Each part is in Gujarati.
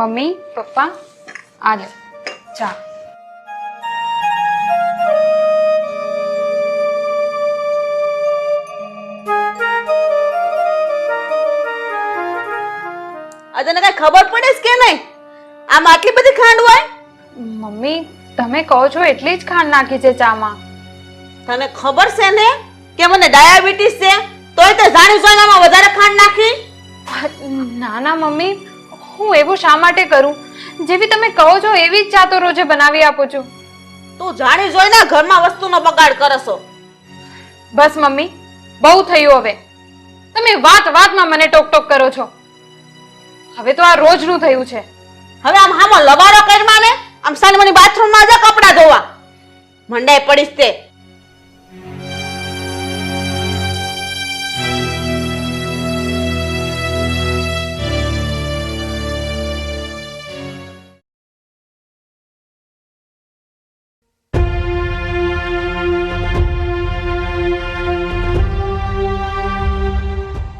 મમ્મી પપ્પા આ લે ચા. તને કઈ ખબર પડે કે નહીં? આમાં આટલી બધી ખાંડ હોય? મમ્મી તમે કહો છો એટલી જ ખાંડ નાખી છે ચામાં. તને ખબર છે ને કે મને ડાયાબિટીસ છે, તોય તે જાણી જોઈને આમાં વધારે ખાંડ નાખી? ના ના મમ્મી, હું એવું શા માટે કરું? જેવી તમે કહો છો એવી જ ચા તો રોજે બનાવી આપું છું. તું જાણી જોઈને ઘરમાં વસ્તુનો બગાડ કરશો. બસ મમ્મી, બહુ થયું હવે. તમે વાત વાતમાં મને ટોક ટોક કરો છો. હવે તો આ રોજનું થયું છે. હવે આમ હામો લવારો કરમાં ને આમ સાનમની બાથરૂમમાં જા કપડા ધોવા મંડાઈ પડીશ તે.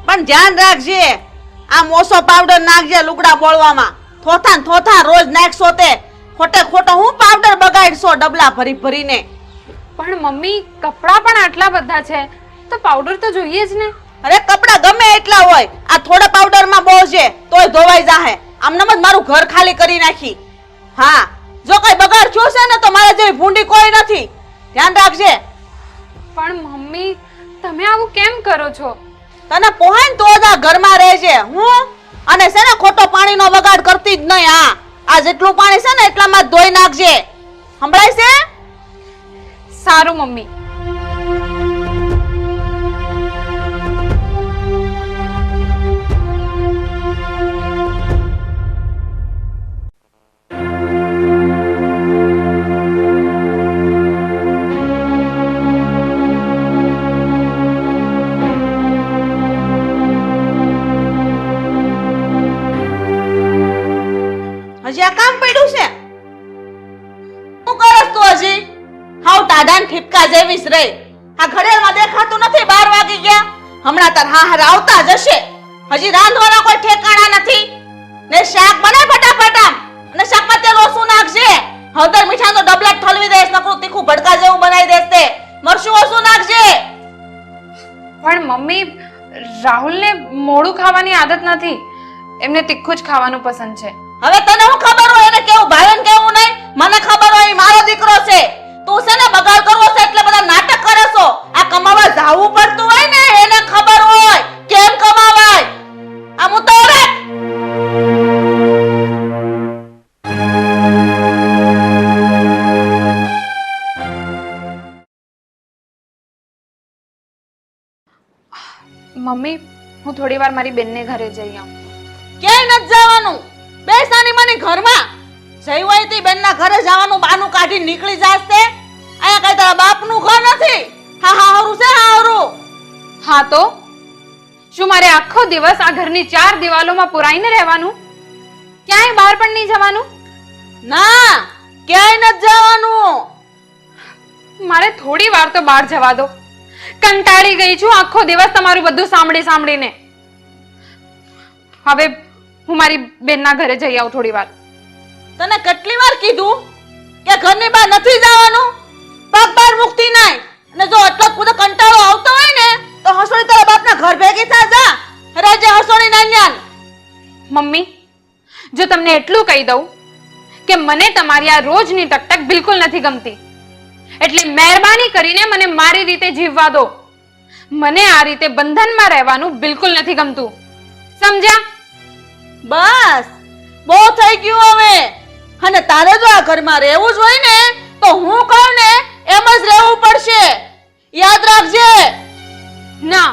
પણ ધ્યાન રાખજે, આ મોસો પાવડર નાખજે લુગડા બોળવામાં. થોથા ને થોથા રોજ નાખશો તે ખોટે ખોટો હું પાવડર બગાડશો ડબલા ભરી ભરીને. પણ મમ્મી કપડા પણ આટલા બધા છે તો પાવડર તો જોઈએ જ ને. અરે કપડા ગમે એટલા હોય, આ થોડા પાવડરમાં બોળજે તોય ધોવાઈ જાહે. આમનામ જ મારું ઘર ખાલી કરી નાખી. હા, જો કઈ બગાડ થયો છે ને તો મારા જેવી ભૂંડી કોઈ નથી, ધ્યાન રાખજે. પણ મમ્મી તમે આવું કેમ કરો છો? તને પોહાય ને તો જ આ ઘરમાં રહેજે. હું અને છે ને ખોટો પાણીનો બગાડ કરતી જ નહીં. હા, આ જેટલું પાણી છે ને એટલામાં જ ધોઈ નાખજે, સંભળાય છે? સારું મમ્મી. હજી આ કામ પડ્યું છે? શું કરસ તું હજી? હાવ ટાઢા ને ઠીપકા જેવી જ રહી. આ ઘડિયાળમાં દેખાતું નથી 12 વાગી ગયા. હમણાં તાર હાહર આવતા જ હશે. હજી રાંધવાના કોઈ ઠેકાણા નથી ને. શાક બનાય ફટાફટ આમ, અને શાકમાં તેલ ઓછું નાખજે. હળદર મીઠાનો ડબલા ઠલવી દેસ, નકરું તીખું ભડકા જેવું બનાવી દેસ તે. મરચું ઓછું નાખજે. પણ મમ્મી રાહુલને મોડું ખાવાની આદત નથી, એમને તીખું જ ખાવાનું પસંદ છે. હવે તને હું ખબર હોય એને કેવું ભાવે ને કેવું નહીં? મને ખબર હોય, મારો દીકરો છે. તું છે ને બગાડ કરવો છે એટલે બધા નાટક કરે છો. આ કમાવા જાવું પડતું હોય ને એને ખબર હોય કેમ કમાવાય. આ હું તો રે મમ્મી હું થોડી વાર મારી બેનને ઘરે જઈ આવું. ક્યાંય નથી જવાનું. બેસાની મને ઘરમાં જઈ હોય તે બેનના ઘરે જવાનું બાનું કાઢી નીકળી જાસ તે. અહીંયા કઈ તારા બાપનું ઘર નથી. હા હા હારું છે, હારું. હા તો શું મારે આખો દિવસ આ ઘરની 4 દિવાલોમાં પુરાઈને રહેવાનું? ક્યાંય બહાર પણ નહીં જવાનું? ના, ક્યાંય નથી જવાનું. મારે થોડી વાર તો બહાર જવા દો. કંટાળી ગઈ છું આખો દિવસ તમારું બધું સાંભળી સાંભળીને. હવે હું મારી બેનના ઘરે જઈ આવું થોડી વાર. તને કેટલી વાર કીધું કે ઘરની બહાર નથી જવાનું? પગ બહાર મુકતી નહીં. અને જો આટલો બધો કંટાળો આવતો હોય ને તો હસોડી તારા બાપના ઘર ભેગી થા જા. રેજે હસોડી નાન્યાન. મમ્મી જો તમને એટલું કહી દઉં કે મને તમારી આ રોજની ટકટક બિલકુલ નથી ગમતી, એટલે મહેરબાની કરીને મને મારી રીતે જીવવા દો. મને આ રીતે બંધનમાં રહેવાનું બિલકુલ નથી ગમતું, સમજ્યા? બસ બહુ થઈ ગયું હવે. અને તારે જો આ ઘરમાં રહેવું જ હોય ને તો હું કહું ને એમ જ રહેવું પડશે, યાદ રાખજે. ના,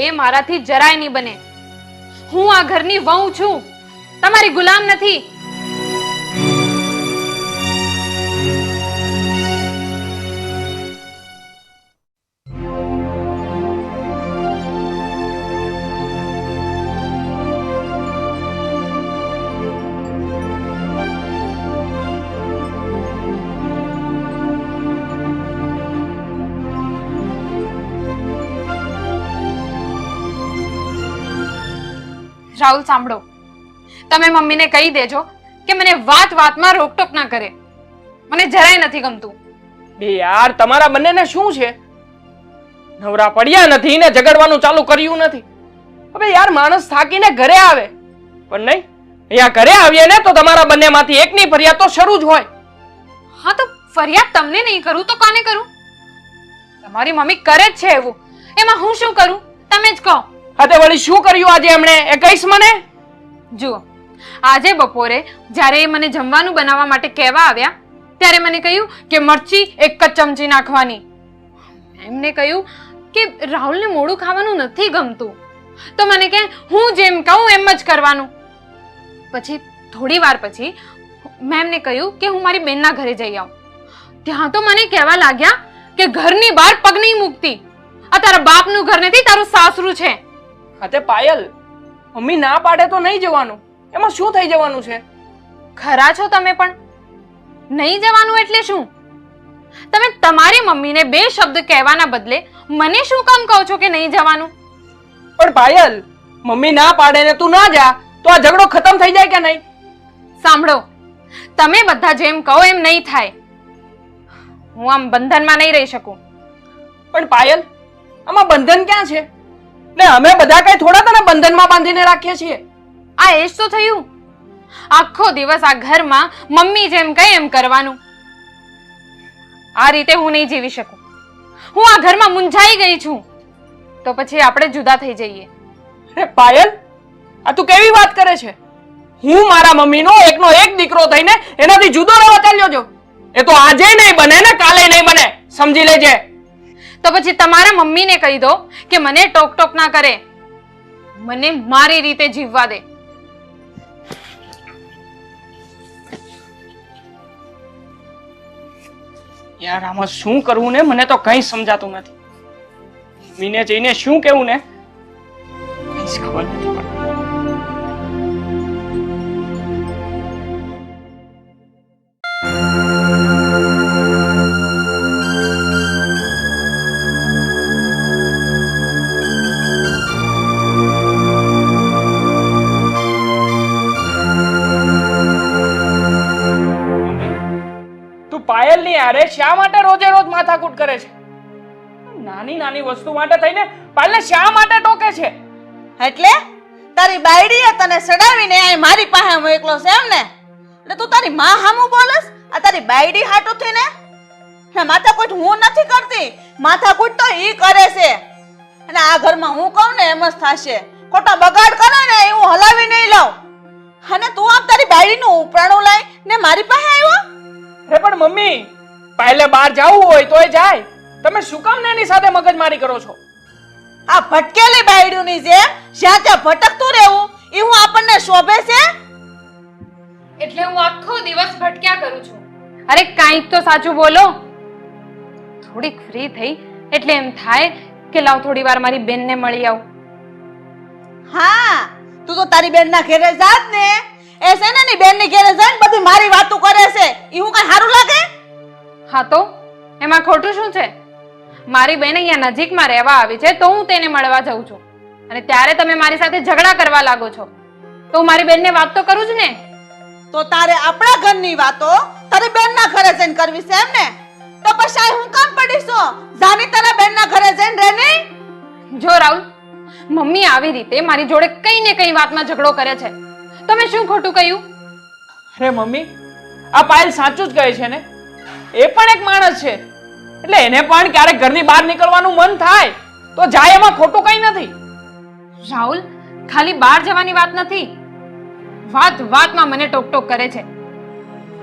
એ મારાથી જરાય નહીં બને. હું આ ઘરની વહુ છું, તમારી ગુલામ નથી. રાહુલ સાંભળો, તમે મમ્મીને કહી દેજો કે મને વાત વાતમાં રોકટોક ના કરે. મને જરાય નથી ગમતું. બે યાર તમારા બંનેને શું છે? નવરા પડ્યા નથી ને ઝઘડવાનું ચાલુ કર્યું નથી. હવે યાર માણસ થાકીને ઘરે આવે પણ નહીં, અહીંયા ઘરે આવીએ ને તો તમારા બંનેમાંથી એકની ફરિયાદ તો શરૂ જ હોય. હા તો ફરિયાદ તમને નહીં કરું તો કોને કરું? તમારી મમ્મી કરે જ છે એવું, એમાં હું શું કરું? તમે જ કહો. હા તે વળી શું કર્યું આજે એમણે એ કહીશ મને? જુઓ, આજે બપોરે જ્યારે એ મને જમવાનું બનાવવા માટે કહેવા આવ્યા ત્યારે મને કહ્યું કે મરચી 1 જ ચમચી નાખવાની. એમને કહ્યું કે રાહુલને મોડું ખાવાનું નથી ગમતું, તો મને કહે હું જેમ કહું એમ જ કરવાનું. પછી થોડી વાર પછી મેં એમને કહ્યું કે હું મારી બેનના ઘરે જઈ આવું. ત્યાં તો મને કહેવા લાગ્યા કે ઘરની બહાર પગ નહીં મૂકતી, આ તારા બાપનું ઘર નથી, તારું સાસરું છે. હા તે પાયલ, મમ્મી ના પાડે તો નહીં જવાનું, એમાં શું થઈ જવાનું છે? ખરા છો તમે પણ. નહીં જવાનું એટલે શું? તમે તમારી મમ્મીને 2 શબ્દ કહેવાના બદલે મને શું કામ કહો છો કે નહીં જવાનું? પણ પાયલ, મમ્મી ના પાડે ને તું ના જા તો આ ઝઘડો ખતમ થઈ જાય કે નહીં? સાંભળો, તમે બધા જેમ કહો એમ નહીં થાય. હું આમ બંધનમાં નહીં રહી શકું. પણ પાયલ, આમાં બંધન ક્યાં છે? ને અમે બધા કઈ થોડા તને બંધનમાં બાંધીને રાખીએ છીએ? આ એ જ તો થયું. આખો દિવસ આ ઘરમાં મમ્મી જેમ કહે એમ કરવાનું. આ રીતે હું નહીં જીવી શકું. હું આ ઘરમાં મૂંઝાઈ ગઈ છું. તો પછી આપણે જુદા થઈ જઈએ. અરે પાયલ, આ તું કેવી વાત કરે છે? હું મારા મમ્મીનો એકનો એક દીકરો થઈને એનાથી જુદો રહેવા ચાલ્યો છું. એ તો આજે નહીં બને ને કાલે નહીં બને, સમજી લેજે. તો પછી તમારા મમ્મીને કહી દો કે મને ટોક ટોક ના કરે, મને મારી રીતે જીવવા દે. યાર આમાં શું કરવું ને મને તો કંઈ સમજાતું નથી. મીને જઈને શું કહેવું ને કંઈ જ ખબર નથી પડતી. પાયલની યારે શા માટે રોજે રોજ માથાકૂટ કરે છે? નાની નાની વસ્તુ માટે થઈને પાયલને શા માટે ટોકે છે? એટલે તારી બાયડીએ તને સડાવીને આ મારી પાસે મોકલો છે એમ ને? એટલે તું તારી માં હામું બોલસ? આ તારી બાયડી હાટું થઈને? હે માથાકૂટ હું નથી કરતી, માથાકૂટ તો ઈ કરે છે. અને આ ઘરમાં હું કહું ને એમ જ થાશે. ખોટા બગાડ કરે ને એ હું હલાવી નહીં લઉં. અને તું આમ તારી બાયડીનું ઉપરાણું લઈ ને મારી પાસે આવ્યો? અરે પણ મમ્મી, પાયલે બહાર જવું હોય તોય જાય, તમે શું કામ ને એની સાથે મગજમારી કરો છો? આ ભટકેલી બાયડીની જેમ જ્યાં ત્યાં ભટકતું રહેવું એ હું આપણને શોભે છે? એટલે હું આખો દિવસ ભટક્યા કરું છું. અરે કાંઈક તો સાચું બોલો. થોડીક ફ્રી થઈ એટલે એમ થાય કે લાવ થોડી વાર મારી બેનને મળી આવું. હા, તું તો તારી બેનના ઘરે જાત ને. એ છે ને ની બેનની ઘરે જઈને બધી મારી વાતો કરે છે. ઈ હું કઈ સારું લાગે? હા તો એમાં ખોટું શું છે? મારી બેન અહીંયા નજીકમાં રહેવા આવી છે તો હું તેને મળવા જાઉં છું, અને ત્યારે તમે મારી સાથે ઝઘડા કરવા લાગો છો. તો હું મારી બેનને વાત તો કરું જ ને. તો તારે આપણા ઘરની વાતો તારી બેનના ઘરે જઈને કરવી છે એમ ને? તો પછી હું કામ પડીશો? જાની તારા બેનના ઘરે જઈને રહે નહીં? જો રાહુલ, મમ્મી આવી રીતે મારી જોડે કઈ ને કઈ વાતમાં ઝઘડો કરે છે. તમે શું ખોટું કહ્યું? અરે મમ્મી, આ પાયલ સાચું જ કહે છે ને. એ પણ એક માણસ છે, એટલે એને પણ ક્યારેક ઘરની બહાર નીકળવાનું મન થાય તો જાય, એમાં ખોટું કઈ નથી. રાહુલ, ખાલી બહાર જવાની વાત નથી, વાત વાતમાં મને ટોક ટોક કરે છે.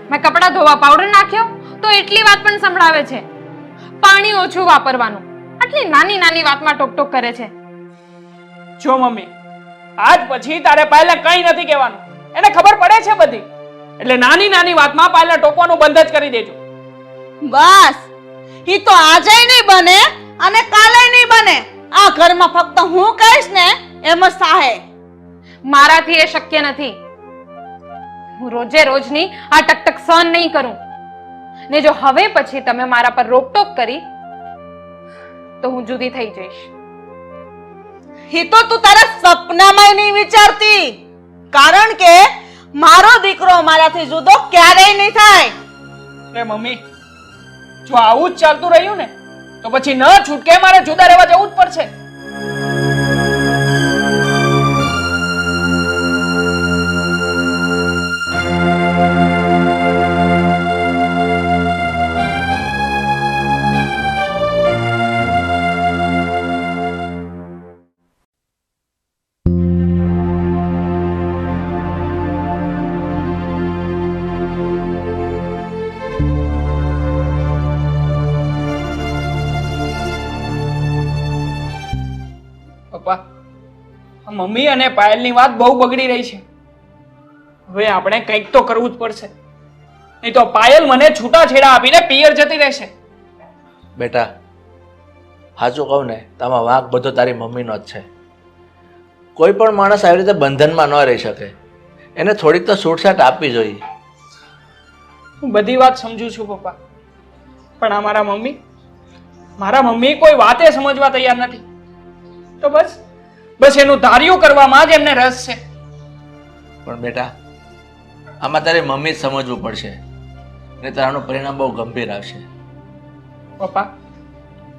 મેં કપડાં ધોવા પાવડર નાખ્યો તો એટલી વાત પણ સંભળાવે છે. પાણી ઓછું વાપરવાનું, આટલી નાની નાની વાતમાં ટોક ટોક કરે છે. જો મમ્મી, આજ પછી તારે પાયલને કઈ નથી કહેવાનું, એને ખબર પડે છે બધી. એટલે નાની નાની વાતમાં પાયલને ટોકવાનું બંધ જ કરી દેજો. બસ, ઈ તો આજે નહીં બને અને કાલે નહીં બને. આ ઘરમાં ફક્ત હું કહીશ ને એમ જ થાય. મારાથી એ શક્ય નથી. હું રોજે રોજની આ ટકટક સહન નહીં કરું. ને જો હવે પછી તમે મારા પર રોકટોક કરી તો હું જુદી થઈ જઈશ. ઈ તો તું તારા સપનામાં નહીં વિચારતી કારણ કે મારો દીકરો મારાથી જુદો ક્યારેય નહીં થાય. અરે મમ્મી, જો આવું જ ચાલતું રહ્યું ને તો પછી ન છૂટકે મારે જુદા રહેવા જવું જ પડશે. પપ્પા, મમ્મી અને પાયલની વાત બહુ બગડી રહી છે. હવે આપણે કંઈક તો કરવું જ પડશે, નહીં તો પાયલ મને છૂટાછેડા આપીને પિયર જતી રહેશે. બેટા, સાચું કહું ને તામાં વાંક બધો તારી મમ્મીનો જ છે. કોઈ પણ માણસ આવી રીતે બંધનમાં ન રહી શકે, એને થોડીક તો છૂટછાટ આપવી જોઈએ. હું બધી વાત સમજુ છું પપ્પા, પણ આ મારા મમ્મી કોઈ વાતે સમજવા તૈયાર નથી. તો બસ એનું ધાર્યું કરવામાં જ એમને રસ છે. પણ બેટા, આમાં તારી મમ્મી જ સમજવું પડશે, નહીં તો આનું પરિણામ બહુ ગંભીર આવશે. પપ્પા,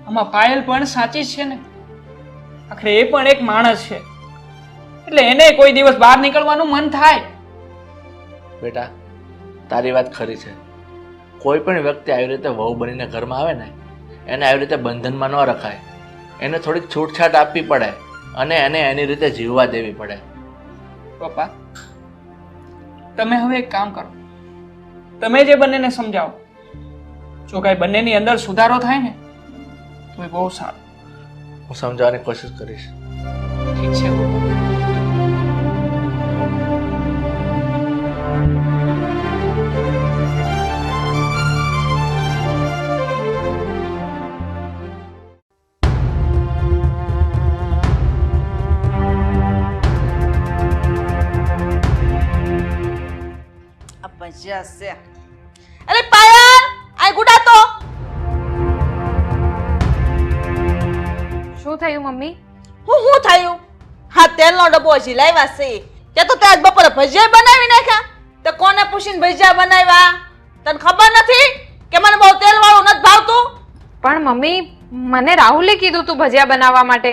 આમાં પાયલ પણ સાચી જ છે ને. આખરે એ પણ એક માણસ છે, એટલે એને કોઈ દિવસ બહાર નીકળવાનું મન થાય. બેટા, તારી વાત ખરી છે. કોઈ પણ વ્યક્તિ આવી રીતે વહુ બનીને ઘરમાં આવે ને, એને આવી રીતે બંધનમાં ન રખાય. એને થોડીક છૂટછાટ આપવી પડે અને એને એની રીતે જીવવા દેવી પડે. પપ્પા, તમે હવે એક કામ કરો, તમે જે બંનેને સમજાવો. જો કાંઈ બંનેની અંદર સુધારો થાય ને તો એ બહુ સારું. હું સમજાવવાની કોશિશ કરીશ. ઠીક છે પપ્પા. અરે પાયલ, આ ગુડા તો શું થયું મમ્મી? હું થયું? હા, તેલનો ડબ્બો હજી લાવ્યા છે. તે તો ત્યાં બપોરે ભજીયા બનાવી નાખ્યા. તે કોને પૂછીને ભજીયા બનાવ્યા? તને ખબર નથી કે મને બહુ તેલ વાળું નથી ભાવતું? પણ મમ્મી, મને રાહુલે કીધું તું ભજીયા બનાવવા માટે.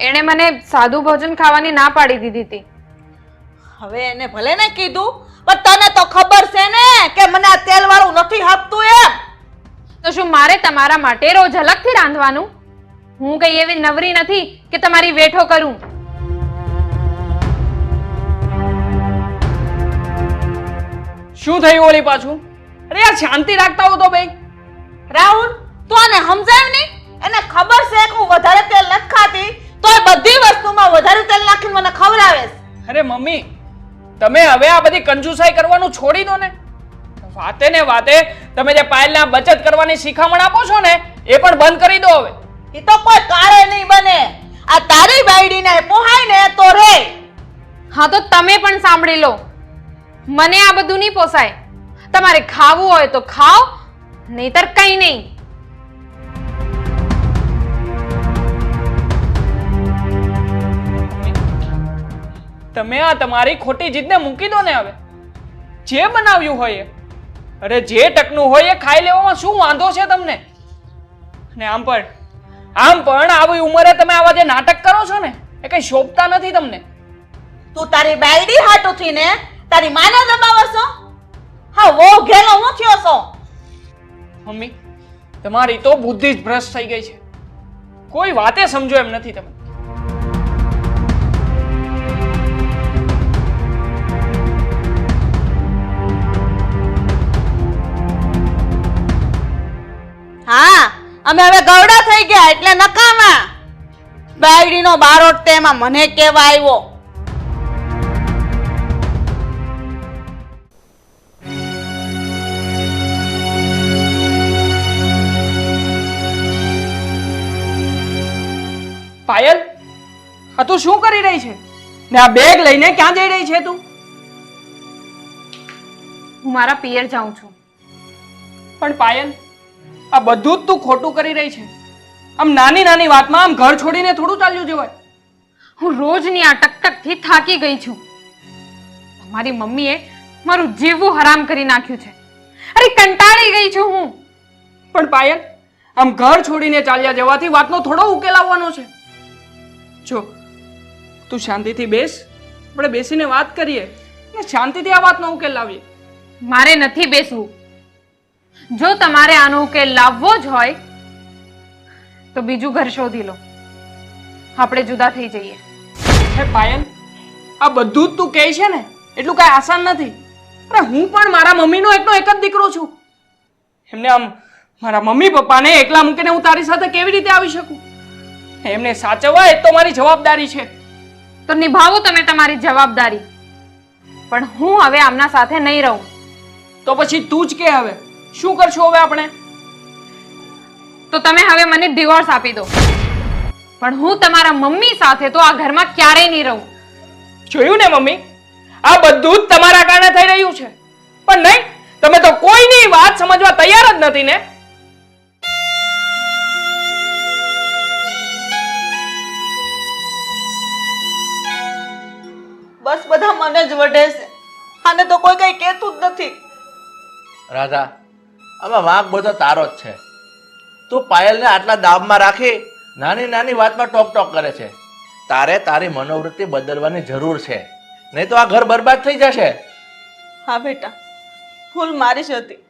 એણે મને સાદું ભોજન ખાવાની ના પાડી દીધી હતી. હવે એને ભલે ને કીધું, પણ તને તો ખબર છે ને કે મને આ તેલ વાળું નથી આપતું એમ. તો શું મારે તમારા માટે રોજ અલગથી રાંધવાનું? હું કઈ એવી નવરી નથી કે તમારી વેઠો કરું. શું થયું ઓલી પાછું? અરે યાર, શાંતિ રાખતા હો તો ભાઈ. રાહુલ, તું આને સમજાવ નહીં. એને ખબર છે કે હું વધારે તેલ નથી ખાતી, તોય બધી વસ્તુમાં વધારે તેલ નાખીને મને ખવડાવે છે. અરે મમ્મી, તમે હવે આ બધી કંજુસાઈ કરવાનું છોડી દો ને. વાતે ને વાતે તમે જે પાયલને આ બચત કરવાની શિખામણ આપો છો ને એ પણ બંધ કરી દો હવે. એ તો કોઈ કાળે નહીં બને. આ તારી બાયડીને પોહાય ને તો રે. હા, તો તમે પણ સાંભળી લો. મને આ બધું નહીં પોસાય. તમારે ખાવું હોય તો ખાઓ, નહીતર કઈ નહીં. તમે આ તમારી ખોટી જીદને મૂકી દો ને હવે. જે બનાવ્યું હોય એ, અરે જે ટકનું હોય એ ખાઈ લેવામાં શું વાંધો છે તમને? ને આમ પણ આવી ઉંમરે તમે આવા જે નાટક કરો છો ને એ કઈ શોભતા નથી તમને. તું તારી બાયડી હાટુથી ને તારી માને દબાવશો? હા, વો ઘેલો હું થયો છો. મમ્મી, તમારી તો બુદ્ધિ જ ભ્રષ્ટ થઈ ગઈ છે. કોઈ વાતે સમજો એમ નથી તમે. હા, અમે હવે ગવડા થઈ ગયા એટલે નકામા. બાયડીનો બારોટ તેમાં મને કેવા આવ્યો. પાયલ, આ તું શું કરી રહી છે? ને આ બેગ લઈને ક્યાં જઈ રહી છે તું? હું મારા પિયર જાઉં છું. પણ પાયલ, આ બધું જ તું ખોટું કરી રહી છે. આમ નાની નાની વાતમાં આમ ઘર છોડીને થોડું ચાલ્યું જવાય. હું રોજની આ ટકટકથી થાકી ગઈ છું. તમારી મમ્મીએ મારું જીવવું હરામ કરી નાખ્યું છે. અરે કંટાળી ગઈ છું હું. પણ પાયલ, આમ ઘર છોડીને ચાલ્યા જવાથી વાતનો થોડો ઉકેલ આવવાનો છે. જો તું શાંતિથી બેસ, આપણે બેસીને વાત કરીએ ને શાંતિથી આ વાતનો ઉકેલ લાવીએ. મારે નથી બેસવું. જો તમારે આનો ઉકેલ લાવવો જ હોય તો બીજું ઘર શોધી લો, આપણે જુદા થઈ જઈએ. હે પાયલ, આ બધું જ તું કહે છે ને એટલું કઈ આસાન નથી. અરે હું પણ મારા મમ્મીનો એકનો એક જ દીકરો છું. એમને આમ મારા મમ્મી પપ્પાને એકલા મૂકીને હું તારી સાથે કેવી રીતે આવી શકું? એમને સાચવવા એ તો મારી જવાબદારી છે. તો નિભાવો તમે તમારી જવાબદારી, પણ હું હવે આમના સાથે નહીં રહું. તો પછી તું જ કે હવે શું કરશું હવે આપણે? તો તમે હવે મને ડિવોર્સ આપી દો, પણ હું તમારા મમ્મી સાથે તો આ ઘરમાં ક્યારેય નહીં રહું. જોયું ને મમ્મી, આ બધું જ તમારા કારણે થઈ રહ્યું છે. પણ નહીં, તમે તો કોઈની વાત સમજવા તૈયાર જ નથી ને. બસ બધા મને જ વઢે છે, આને તો કોઈ કઈ કહેતું જ નથી. રાધા, આમાં વાંક બધો તારો જ છે. તું પાયલને આટલા દાબમાં રાખી નાની નાની વાતમાં ટોક ટોક કરે છે. તારે તારી મનોવૃત્તિ બદલવાની જરૂર છે, નહીં તો આ ઘર બરબાદ થઈ જશે. હા બેટા, ભૂલ મારી જ હતી.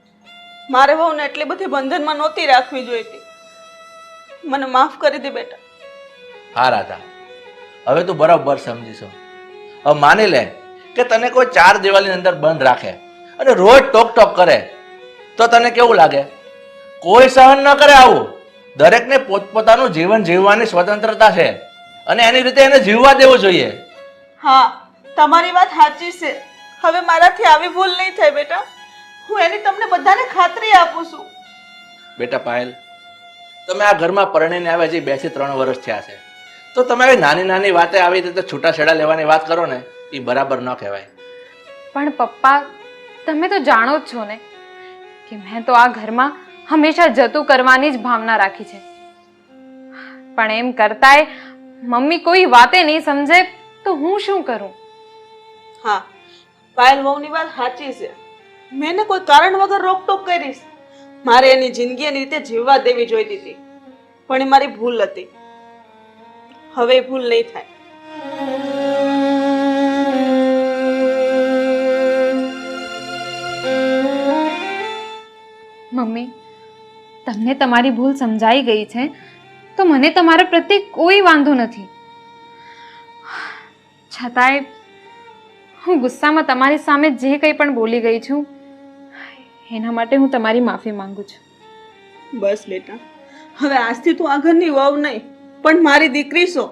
મારે વહુને એટલી બધી બંધનમાં નહોતી રાખવી જોઈતી. મને માફ કરી દે બેટા. હા રાધા, હવે તું બરાબર સમજીશો. હવે માની લે કે તને કોઈ 4 દિવાલની અંદર બંધ રાખે અને રોજ ટોક ટોક કરે તો તને કેવું લાગે? કોઈ સહન ન કરે આવું. દરેકને પોતપોતાનું જીવન જીવવાની સ્વતંત્રતા છે અને એની રીતે એને જીવવા દેવું જોઈએ. હા, તમારી વાત સાચી છે. હવે મારાથી આવી ભૂલ નહીં થાય બેટા. હું એની તમને બધાને ખાતરી આપું છું. બેટા પાયલ, તમે આ ઘરમાં પરણીને આવ્યા જે 2 થી 3 વર્ષ થયા છે, તો તમે આવી નાની નાની વાતે આવી રીતે છૂટાછેડા લેવાની વાત કરો ને, એ બરાબર ન કહેવાય. પણ પપ્પા, તમે તો જાણો જ છો ને કે મેં તો આ ઘરમાં હંમેશા જતું કરવાની જ ભાવના રાખી છે. પણ એમ કરતાય મમ્મી કોઈ વાતે નહીં સમજે તો હું શું કરું? હા, પાયલ વહુની વાત સાચી છે. મેં એને કોઈ કારણ વગર રોકટોક કરીશ. મારે એની જિંદગી એની રીતે જીવવા દેવી જોઈતી હતી, પણ એ મારી ભૂલ હતી. હવે એ ભૂલ નહીં થાય. મમ્મી, તમને તમારી ભૂલ સમજાઈ ગઈ છે તો મને તમારા પ્રત્યે કોઈ વાંધો નથી. છતાંય હું ગુસ્સામાં તમારી સામે જે કંઈ પણ બોલી ગઈ છું એના માટે હું તમારી માફી માંગુ છું. બસ બેટા, હવે આજથી તું આ ઘરની વહુ નહીં પણ મારી દીકરી છો.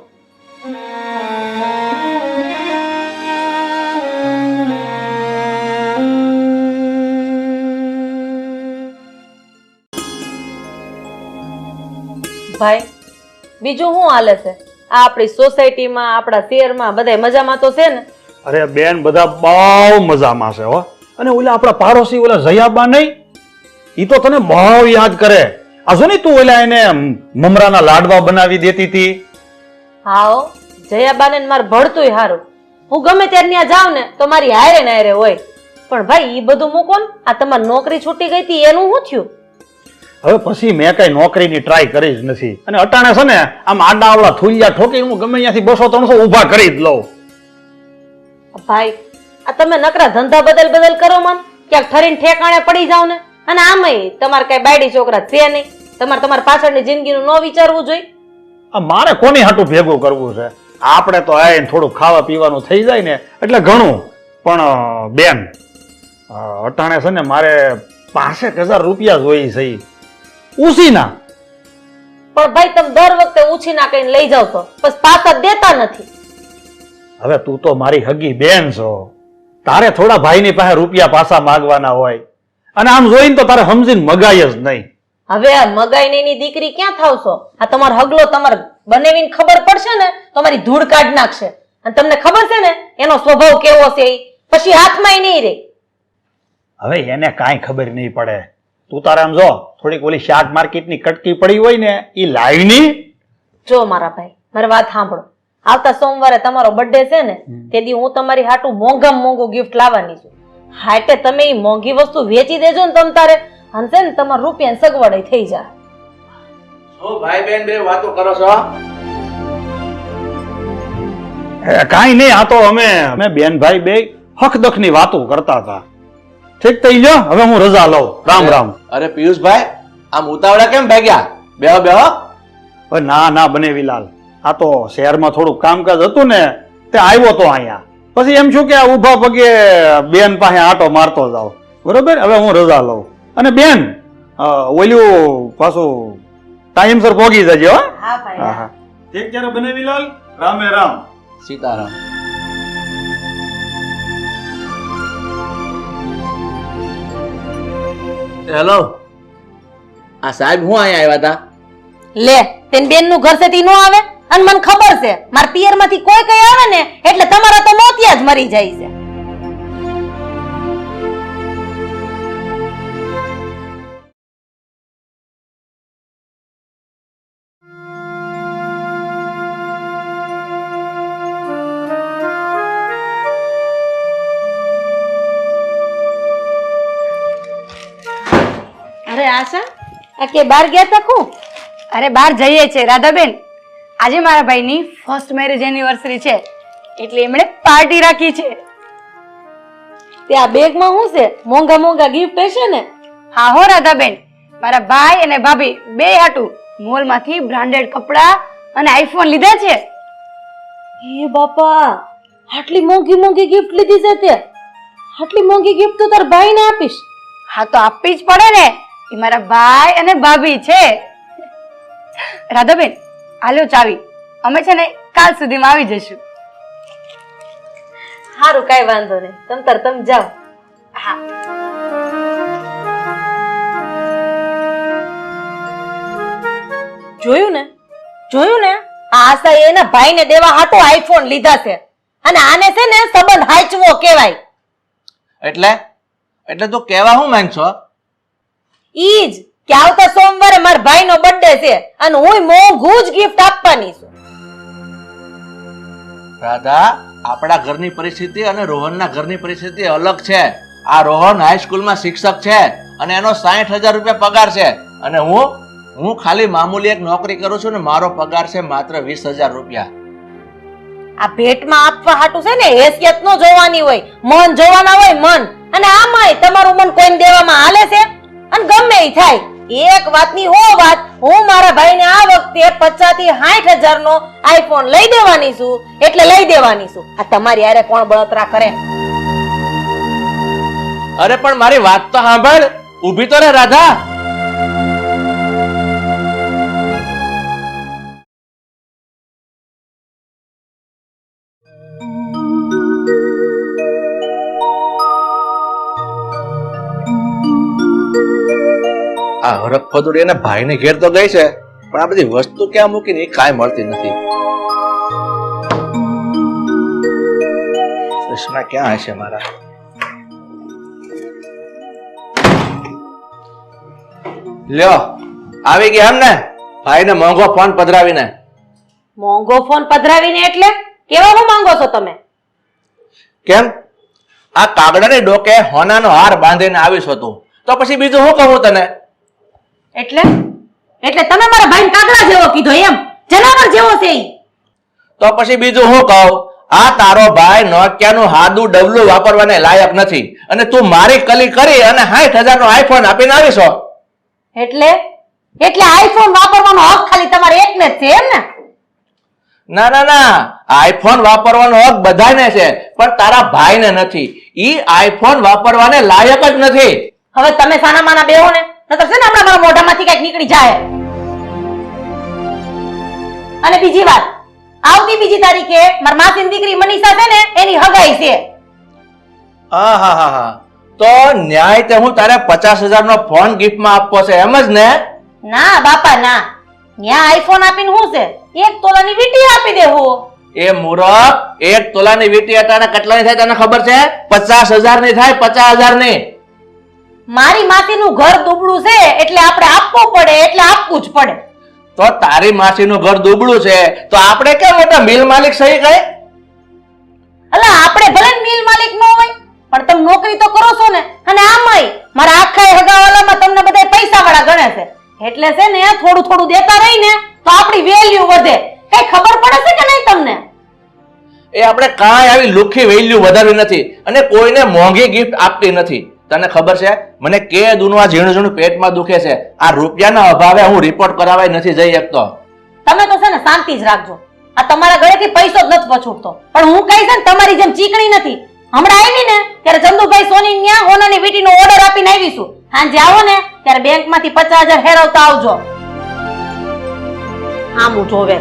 ભાઈ, બીજું શું હાલે છે? આ આપણી સોસાયટીમાં, આપણા શહેરમાં બધાય મજામાં તો છે ને? અરે બેન, બધા બહુ મજામાં છે હો. અને ઓલા આપણા પાડોશી ઓલા જયાબા નહીં, ઈ તો તને બહુ યાદ કરે. આ જો ને તું ઓલા એને મમરાના લાડવા બનાવી દેતી હતી. હાઓ, જયાબાને ને મારે ભળતુંય હારું. હું ગમે ત્યારે ત્યાં જાઉં ને તો મારી હારે ને હારે હોય. પણ ભાઈ, ઈ બધું મૂકો ને, આ તમારી નોકરી છૂટી ગઈ હતી એનું શું થયું? હવે પછી મેં કઈ નોકરીની ટ્રાય કરી જ નથી. અને અટાણે છે ને આમ આડા આવડા થુલિયા ઠોકી હું ગમે ત્યાંથી 200-300 ઊભા કરી જ લઉં. ભાઈ, આ તમે નકરા ધંધા બદલ કરો મન, ક્યાંક ઠરીને ઠેકાણે પડી જાવ ને. અને આમાંય તમારે કઈ બાયડી છોકરા છે નહીં. તમારે પાછળની જિંદગીનું ન વિચારવું જોઈએ. આ મારે કોની હાટું ભેગું કરવું છે? આપણે તો આઈને થોડું ખાવા પીવાનું થઈ જાય ને એટલે ઘણું. પણ બેન, અટાણે છે ને મારે 65,000 રૂપિયા જોઈએ છે, ઉસીના. પણ ભાઈ, તમે દર વખતે ઉછીના કઈને લઈ જાવ તો બસ પાછા દેતા નથી. હવે તું તો મારી હગી બેન છો, તારે થોડા ભાઈની પાસે રૂપિયા પાછા માંગવાના હોય. અને આમ જોઈને તો તારે સમજીને મગાય જ નહીં. હવે આ મગાઈને એની દીકરી ક્યાં થાવ છો? આ તમારો હગલો તમારે બનેવીને ખબર પડશે ને તો મારી ધૂળ કાઢ નાખશે. અને તમને ખબર છે ને એનો સ્વભાવ કેવો છે, પછી હાથમાં નહીં રે. હવે એને કાંઈ ખબર નહીં પડે. તું તારે આમ જો થોડીક ઓલી શાક માર્કેટની કટકી પડી હોય ને એ લાવીની. જો મારા ભાઈ, મારી વાત સાંભળો. આવતા સોમવારે તમારો બર્થડે છે ને તેથી હું તમારી હાટું મોંઘામાં મોંઘું ગિફ્ટ લાવવાની છું. હા એટલે તમે એ મોંઘી વસ્તુ વેચી દેજો ને તમ તારે અને છે ને તમારા રૂપિયાની સગવડ થઈ જાય. શું ભાઈ બેન બે વાતો કરો છો? કાંઈ નહીં, આ તો અમે બેન ભાઈ બે હકદખની વાતો કરતા હતા. ઠીક થઈ ગયો, હવે હું રજા લઉં. રામ રામ. અરે પિયુષભાઈ, આમ ઉતાવળા કેમ ભાગ્યા? બેહો બેહો. ના ના બનેવીલાલ, આ તો શહેરમાં થોડું કામકાજ હતું ને તે આવ્યો તો અહીંયા. પછી એમ છું કે આ ઊભા પગે બેન પાસે આટો મારતો જાવ. બરોબર, હવે હું રજા લઉં. અને બેન ઓલ્યું પાછું ટાઈમસર પહોંચી જજો. હા ભાઈ. હા હા ઠીક. ત્યારે બનેવીલાલ, રામે રામ. સીતારામ. હેલો, આ સાહેબ હું અહીંયા આવ્યા હતા? લે તેન બેન નું ઘર છે નો આવે અને મને ખબર છે મારા પિયર માંથી કોઈ કઈ આવે ને એટલે તમારા તો મોતિયા જ મરી જાય છે. અરે આશા, આ કે બાર ગયા તા કુ? અરે બહાર જઈએ છે રાધાબેન. આજે મારા ભાઈની ફર્સ્ટ મેરેજ એનિવર્સરી છે એટલે એમણે પાર્ટી રાખી છે. તે આ બેગમાં શું છે? મોંઘા મોંઘા ગિફ્ટ હશે ને? હા હો રાધાબેન, મારા ભાઈ અને ભાભી બે હાટુ મોલમાંથી બ્રાન્ડેડ કપડા અને આઈફોન લીધા છે. એ બાપા, આટલી મોંઘી મોંઘી ગિફ્ટ લીધી છે તે? આટલી મોંઘી ગિફ્ટ તો તાર ભાઈને આપીશ. હા તો આપવી જ પડે ને, એ મારા ભાઈ અને ભાભી છે. રાધાબેન આલ્યો ચાવી, અમે છે ને કાલ સુધીમાં આવી જઈશું. સારું, કઈ વાંધો નહીં, તમે જાઓ. હા. જોયું ને આ આશા એના ભાઈને દેવા હાટો આઈફોન લીધા છે અને આને છે ને સંબંધ હાચવો કહેવાય. એટલે તું કેવા હું માંગશો? ઈ જ કે આવતા સોમવારે મારા ભાઈનો બર્થડે છે અને હું મોંઘું જ ગિફ્ટ આપવાની છું. રાધા, આપણા ઘરની પરિસ્થિતિ અને રોહનના ઘરની પરિસ્થિતિ અલગ છે. આ રોહન હાઈસ્કૂલમાં શિક્ષક છે અને એનો 60,000 રૂપિયા પગાર છે અને હું ખાલી મામૂલી એક નોકરી કરું છું ને મારો પગાર છે માત્ર 20,000 રૂપિયા. આ ભેટમાં આપવા હાટું છે ને હેસિયત નો જોવાની હોય, મન જોવાના હોય, મન. અને આમાંય તમારું મન કોઈને દેવામાં હાલે છે? અને ગમે ઈ થાય, એક વાતની વાત, હું મારા ભાઈને આ વખતે 50,000 થી 60,000 નો આઈફોન લઈ દેવાની છું એટલે લઈ દેવાની છું. આ તમારી હારે કોણ બળતરા કરે? અરે પણ મારી વાત તો સાંભળ, ઊભી તો રે રાધા. આ હરખ ફદુડી એના ભાઈને ઘેર તો ગઈ છે પણ આ બધી વસ્તુ ક્યાં મૂકીને એ કાંઈ મળતી નથી. ચશ્મા ક્યાં હશે મારા? લ્યો, આવી ગયા એમ ને? ભાઈને મોંઘો ફોન પધરાવીને. મોંઘો ફોન પધરાવીને એટલે કેવા હું માંગો છો તમે? કેમ? આ કાગડાની ડોકે હોનાનો હાર બાંધીને આવીશ હતું તો પછી બીજું શું કહું તને? એટલે તમે મારા ભાઈને કાગડા જેવો કીધો એમ? જનાવર જેવો છે ઈ? તો પછી બીજું શું કહું? આ તારો ભાઈ નોકિયાનું હાદું ડબલું વાપરવાને લાયક નથી અને તું મારી કલી કરી અને 60,000 નો આઈફોન આપીને આવીશો. એટલે આઈફોન વાપરવાનો હક ખાલી તમારે એકને જ છે એમ ને? ના ના ના, આઈફોન વાપરવાનો હક બધાને છે પણ તારા ભાઈને નથી. ઈ આઈફોન વાપરવાને લાયક જ નથી. હવે તમે સાના માના બેહો ને, નતર છે ને હમણાં મારા મોઢામાંથી કઈક નીકળી જાય. અને બીજી વાત, આવતી બીજી તારીખે મારી માસીની દીકરી મનીષા છે ને એની હગાઈ છે. હા, તો ન્યાય તે હું તારે 50,000 નો ફોન ગિફ્ટમાં આપવો છે એમ જ ને? ના બાપા ના, ન્યા આઈફોન આપીને શું છે, 1 તોલાની વીંટી આપી દેવું. એ મૂરખ, 1 તોલાની વીંટી અટાણે કેટલાની થાય તને ખબર છે? 50,000 ની થાય, 50,000 ની. મારી માસીનું ઘર દુબળું છે એટલે આપણે આપવું પડે એટલે આપવું જ પડે. તો તારી માસીનું ઘર દુબળું છે તો આપણે કેમ મોટા મિલ માલિક સહી કહે? અલા આપણે ભલે મિલ માલિક ન હોય પણ તમે નોકરી તો કરો છો ને, અને આમાંય મારા આખા હગાવાલામાં તમને બધા પૈસા વાળા ગણે છે, એટલે છે ને થોડું થોડું દેતા રહી ને તો આપણી વેલ્યુ વધે. કઈ ખબર પડે છે કે નહીં તમને? એ આપણે કાંઈ આવી લુખી વેલ્યુ વધારવી નથી અને કોઈને મોંઘી ગિફ્ટ આપતી નથી. તને ખબર છે મને કે દુનું આ ઝીણું ઝીણું પેટમાં દુખે છે. આ રૂપિયાના અભાવે હું રિપોર્ટ કરાવાય નથી જઈ શકતો. તમે તો છે ને શાંતિ જ રાખજો. આ તમારા ગળેથી પૈસો જ નથી પછૂટતો, પણ હું કઈ છે ને તમારી જેમ ચીકણી નથી. હમણાં આવી ને ત્યારે ચંદુભાઈ સોની ન્યા હોનાની વીટીનો ઓર્ડર આપીને આવીશું. સાંજે આવો ને ત્યારે બેંકમાંથી 50,000 હેરવતા આવજો. આમું જોવે.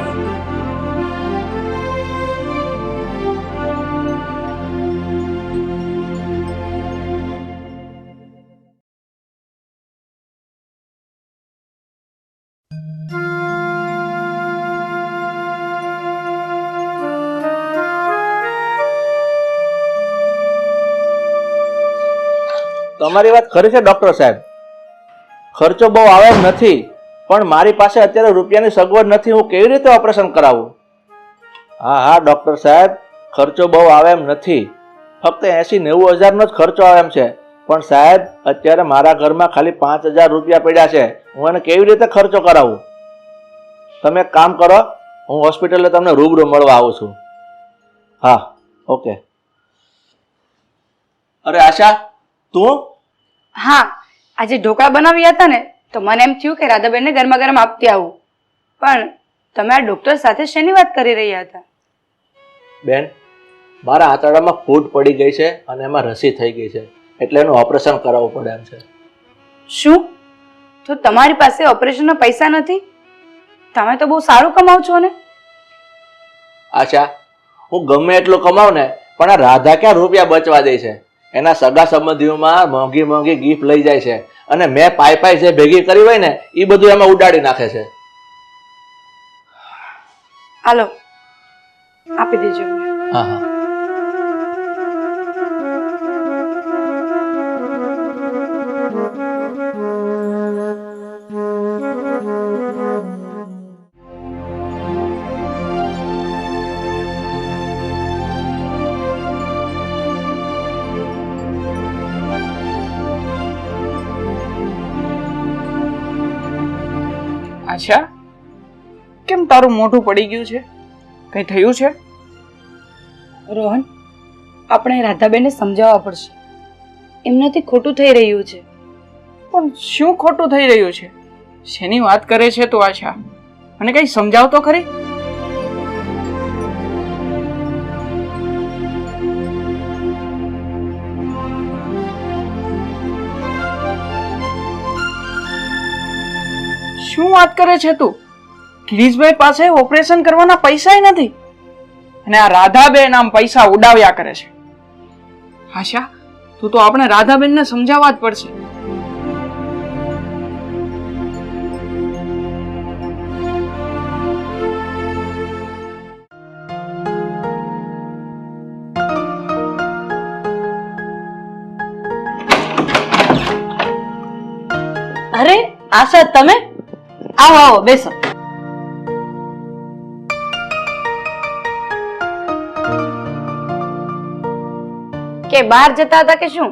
તમારી વાત ખરી છે ડોક્ટર સાહેબ, ખર્ચો બહુ આવે એમ નથી, પણ મારી પાસે અત્યારે રૂપિયાની સગવડ નથી. હું કેવી રીતે ઓપરેશન કરાવું? હા ડોક્ટર સાહેબ, ખર્ચો બહુ આવે એમ નથી, ફક્ત 80-90 હજારનો જ ખર્ચો આવે એમ છે. પણ સાહેબ અત્યારે મારા ઘરમાં ખાલી 5,000 રૂપિયા પડ્યા છે. હું એને કેવી રીતે ખર્ચો કરાવું? તમે એક કામ કરો, હું હોસ્પિટલે તમને રૂબરૂ મળવા આવું છું. હા ઓકે. અરે આશા તું? હા, આજે ઢોકળા બનાવ્યા હતા ને તો મને એમ થયું કે રાધાબેનને ગરમા ગરમ આપતી આવું. પણ તમે આ ડોક્ટર સાથે શેની વાત કરી રહ્યા હતા? બેન, મારા આંતરડામાં ફૂટ પડી ગઈ છે અને એમાં રસી થઈ ગઈ છે, એટલે એનું ઓપરેશન કરાવવું પડે એમ છે. શું? તો તમારી પાસે ઓપરેશનના પૈસા નથી? તમે તો બહુ સારું કમાવ છો ને. આશા, હું ગમે એટલું કમાવ ને પણ આ રાધા ક્યાં રૂપિયા બચવા દે છે? એના સગા સંબંધીઓમાં મોંઘી મોંઘી ગિફ્ટ લઈ જાય છે અને મેં પાઈ જે ભેગી કરી હોય ને એ બધું એમાં ઉડાડી નાખે છે. હાલો આપી દેજો. હા હા. આશા, કેમ તારું મોઢું પડી ગયું છે? કઈ થયું છે? રોહન, આપણે રાધાબેનને સમજાવવા પડશે. એમનાથી ખોટું થઈ રહ્યું છે. પણ શું ખોટું થઈ રહ્યું છે? શેની વાત કરે છે તું આશા? મને કઈ સમજાવ તો ખરી. શું વાત કરે છે તું? ગિરીશભાઈ પાસે ઓપરેશન કરવાના પૈસા નથી અને આ રાધાબેન આમ પૈસા ઉડાવ્યા કરે છે. આશા, તું તો આપણે રાધાબેનને સમજાવવા જ પડશે. અરે આશા, તમે આવો આવો બેસો. કે બહાર જતા હતા કે શું?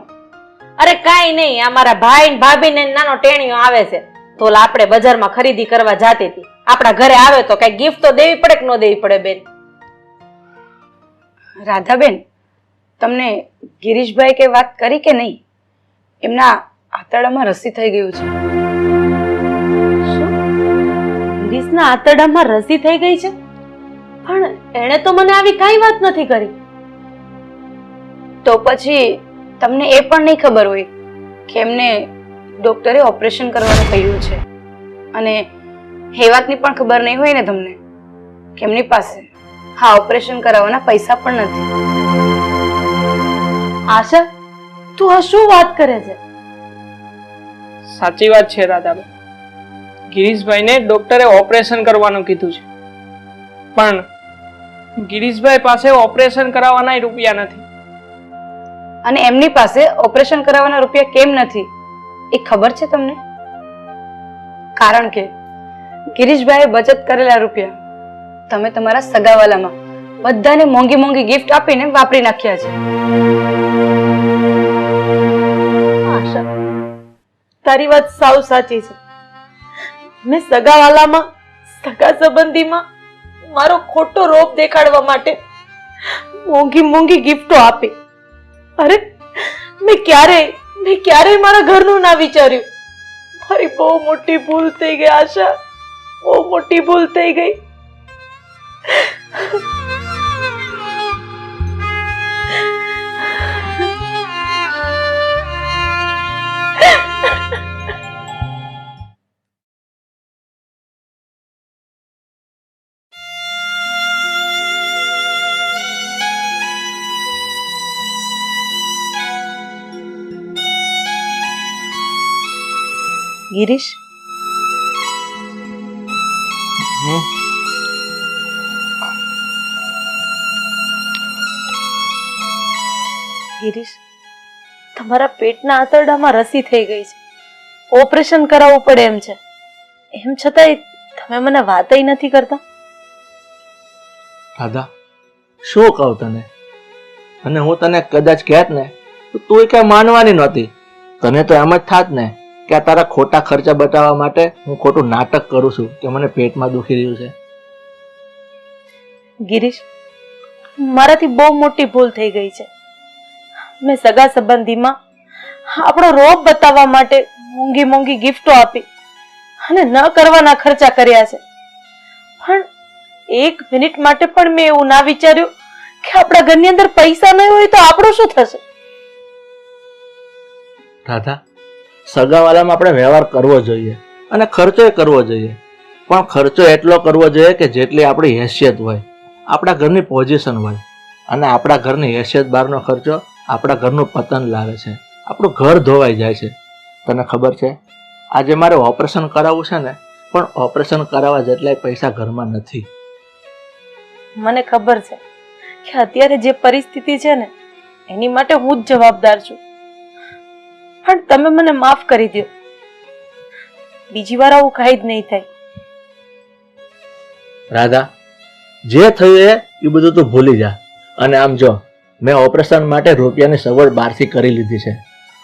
અરે કાઈ નહીં, આ મારા ભાઈ ને ભાભી ને નાનો ટેણીયો આવે છે તો આપણે બજારમાં ખરીદી કરવા જાતી હતી. આપણા ઘરે આવે તો કઈ ગિફ્ટ તો દેવી પડે કે ન દેવી પડે બેન? રાધાબેન, તમને ગિરીશભાઈ કે વાત કરી કે નહીં? એમના આંતરડામાં રસી થઈ ગયું છે. ગિરીશના આંતરડામાં રસી થઈ ગઈ છે? પણ એણે તો મને આવી કઈ વાત નથી કરી. તો પછી તમને એ પણ નહીં ખબર હોય કે એમને ડોક્ટરે ઓપરેશન કરવાનું કહ્યું છે, અને એ વાતની પણ ખબર નહીં હોય ને તમને કે એમની પાસે હા ઓપરેશન કરાવવાના પૈસા પણ નથી. આશા, તું આ શું વાત કરે છે? સાચી વાત છે રાધાબેન, ગિરીશભાઈને ડોક્ટરે ઓપરેશન કરવાનું કીધું છે, પણ ગિરીશભાઈ પાસે ઓપરેશન કરાવવાના રૂપિયા નથી. અને એમની પાસે ઓપરેશન કરાવવાના રૂપિયા કેમ નથી એ ખબર છે તમને? કારણ કે ગિરીશભાઈએ બચત કરેલા રૂપિયા તમે તમારા સગાવાલામાં બધાને મોંઘી મોંઘી ગિફ્ટ આપીને વાપરી નાખ્યા છે. આશા, તારી વાત સાવ સાચી છે. મેં સગાવાલામાં, સગા સંબંધીમાં મારો ખોટો રોપ દેખાડવા માટે મોંઘી મોંઘી ગિફ્ટો આપી. અરે મેં ક્યારેય મારા ઘરનું ના વિચાર્યું. મારી બહુ મોટી ભૂલ થઈ ગઈ આશા, બહુ મોટી ભૂલ થઈ ગઈ. ગિરીશ, ગિરીશ, તમારા પેટના આંતરડામાં રસી થઈ ગઈ છે. ઓપરેશન કરાવવું પડે એમ છે. એમ છતાંય તમે મને વાતય નથી કરતા. દાદા, શું કહું તને? અને હું તને કદાચ કહેત ને તો તું કઈ માનવાની નહોતી. તને તો એમ જ થાત ને કે આ તારા ખોટા ખર્ચા બતાવવા માટે હું ખોટું નાટક કરું છું કે મને પેટમાં દુખી રહ્યું છે. ગિરીશ, મારાથી બહુ મોટી ભૂલ થઈ ગઈ છે. મેં સગા સંબંધીમાં આપણો રોપ બતાવવા માટે મોંઘી મોંઘી ગિફ્ટો આપી અને ન કરવાના ખર્ચા કર્યા છે. પણ એક મિનિટ માટે પણ મેં એવું ના વિચાર્યું કે આપણા ઘરની અંદર પૈસા નહીં હોય તો આપણું શું થશે. દાદા, સગાવાલામાં આપણે વ્યવહાર કરવો જોઈએ અને ખર્ચો કરવો જોઈએ, પણ ખર્ચો એટલો કરવો જોઈએ કે જેટલી આપણી હેસિયત હોય, આપણા ઘરની પોઝિશન હોય. અને આપણા ઘરની હેસિયત બહારનો ખર્ચો આપણા ઘરનું પતન લાવે છે, આપણું ઘર ધોવાઈ જાય છે. તને ખબર છે, આજે મારે ઓપરેશન કરાવવું છે ને, પણ ઓપરેશન કરાવવા જેટલાય પૈસા ઘરમાં નથી. મને ખબર છે કે અત્યારે જે પરિસ્થિતિ છે ને એની માટે હું જ જવાબદાર છું. પણ તમે મને માફ કરી દો. બીજી વાર આવું કાંઈ જ નહીં થાય. રાધા, જે થયું એ બધું તું ભૂલી જા. અને આમ જો, મેં ઓપરેશન માટે રૂપિયાની સગવડ બહારથી કરી લીધી છે.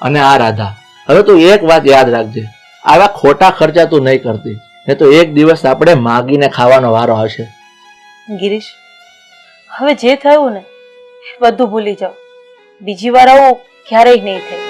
અને આ રાધા, હવે તું એક વાત યાદ રાખજે, આવા ખોટા ખર્ચા તું નહીં કરતી, એ તો એક દિવસ આપણે માગીને ખાવાનો વારો આવશે. ગિરીશ, હવે જે થયું ને એ બધું ભૂલી જાઓ. બીજી વાર આવું ક્યારેય નહીં થાય.